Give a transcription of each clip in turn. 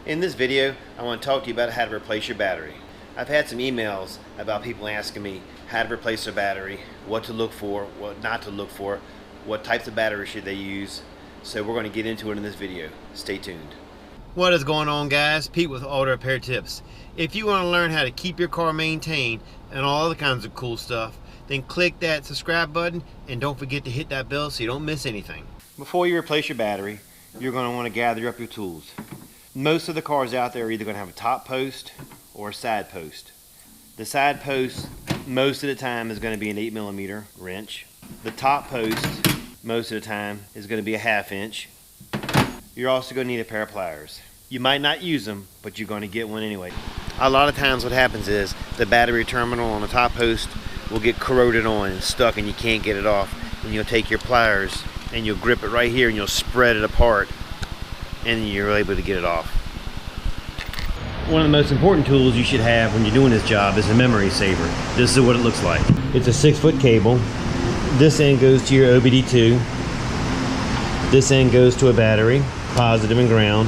In this video, I want to talk to you about how to replace your battery. I've had some emails about people asking me how to replace their battery, what to look for, what not to look for, what types of batteries should they use. So we're going to get into it in this video. Stay tuned. What is going on, guys? Pete with Auto Repair Tips. If you want to learn how to keep your car maintained and all other kinds of cool stuff, then click that subscribe button and don't forget to hit that bell so you don't miss anything. Before you replace your battery, you're going to want to gather up your tools. Most of the cars out there are either going to have a top post or a side post. The side post most of the time is going to be an 8mm wrench. The top post most of the time is going to be a 1/2 inch. You're also going to need a pair of pliers. You might not use them, but you're going to get one anyway. A lot of times what happens is the battery terminal on the top post will get corroded on and stuck and you can't get it off. And you'll take your pliers and you'll grip it right here and you'll spread it apart and you're able to get it off. One of the most important tools you should have when you're doing this job is a memory saver. This is what it looks like. It's a 6-foot cable. This end goes to your OBD2. This end goes to a battery, positive and ground,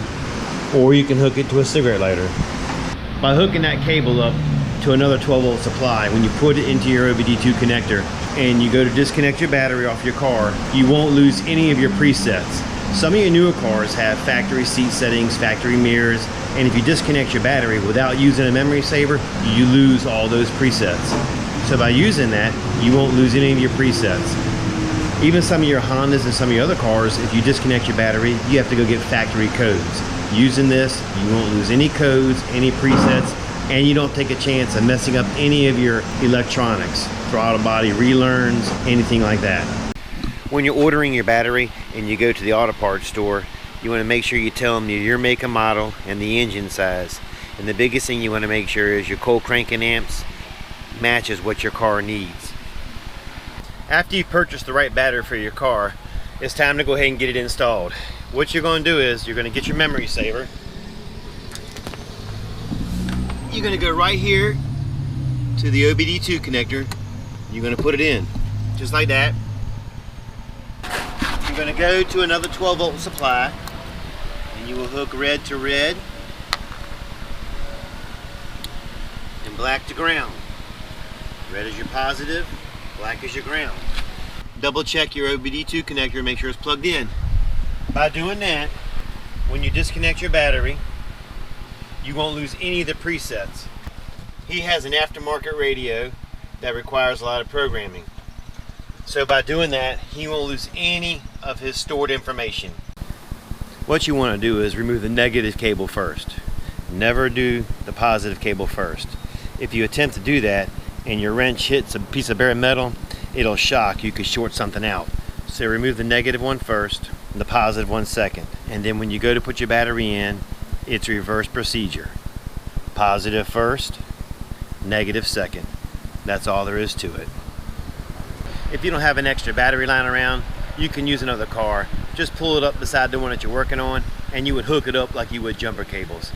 or you can hook it to a cigarette lighter. By hooking that cable up to another 12-volt supply, when you put it into your OBD2 connector and you go to disconnect your battery off your car, you won't lose any of your presets. Some of your newer cars have factory seat settings, factory mirrors, and if you disconnect your battery without using a memory saver, you lose all those presets. So by using that, you won't lose any of your presets. Even some of your Hondas and some of your other cars, if you disconnect your battery, you have to go get factory codes. Using this, you won't lose any codes, any presets, and you don't take a chance of messing up any of your electronics, throttle body relearns, anything like that. When you're ordering your battery and you go to the auto parts store, you want to make sure you tell them your make and model and the engine size. And the biggest thing you want to make sure is your cold cranking amps matches what your car needs. After you've purchased the right battery for your car, it's time to go ahead and get it installed. What you're going to do is you're going to get your memory saver. You're going to go right here to the OBD2 connector. You're going to put it in, just like that. You're going to go to another 12-volt supply and you will hook red to red and black to ground. Red is your positive, black is your ground. Double check your OBD2 connector and make sure it's plugged in. By doing that, when you disconnect your battery, you won't lose any of the presets. He has an aftermarket radio that requires a lot of programming. So by doing that, he won't lose any of his stored information. What you want to do is remove the negative cable first. Never do the positive cable first. If you attempt to do that and your wrench hits a piece of bare metal, it'll shock. You could short something out. So remove the negative one first, and the positive one second. And then when you go to put your battery in, it's reverse procedure. Positive first, negative second. That's all there is to it. If you don't have an extra battery lying around, you can use another car. Just pull it up beside the one that you're working on and you would hook it up like you would jumper cables.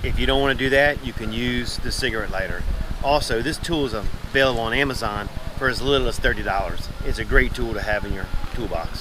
If you don't want to do that, you can use the cigarette lighter. Also, this tool is available on Amazon for as little as $30. It's a great tool to have in your toolbox.